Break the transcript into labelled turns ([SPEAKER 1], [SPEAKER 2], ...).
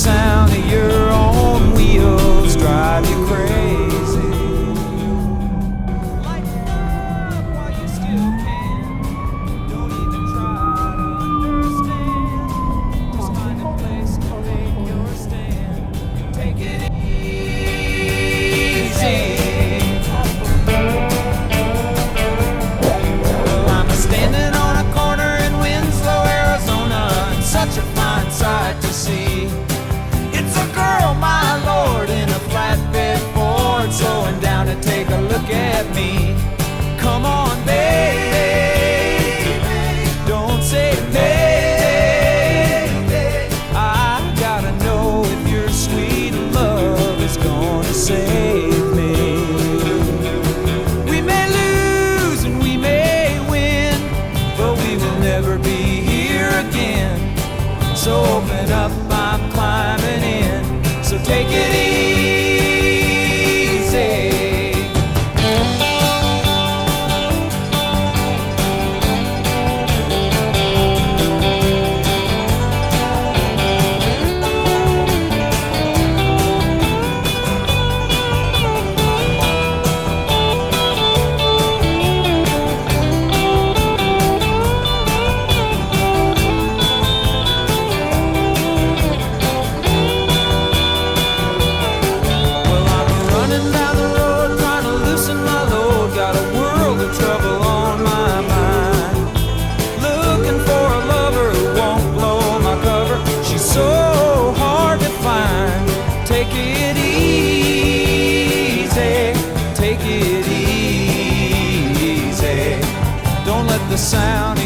[SPEAKER 1] sound of your own wheels drive you crazy. Lighten up while you still can. Don't even try to understand. Just find a place to make your stand. Take it easy. Well, I'm standing on a corner in Winslow, Arizona, and such a fine sight to see. It's a girl, my lord, in a flatbed Ford, slowing down to take a look at me. Come on, baby, don't say maybe. I gotta know if your sweet love is gonna save me. We may lose and we may win, but we will never be here again. So open up, I'm climbing in. So take it easy. Take it easy, take it easy. Don't let the sound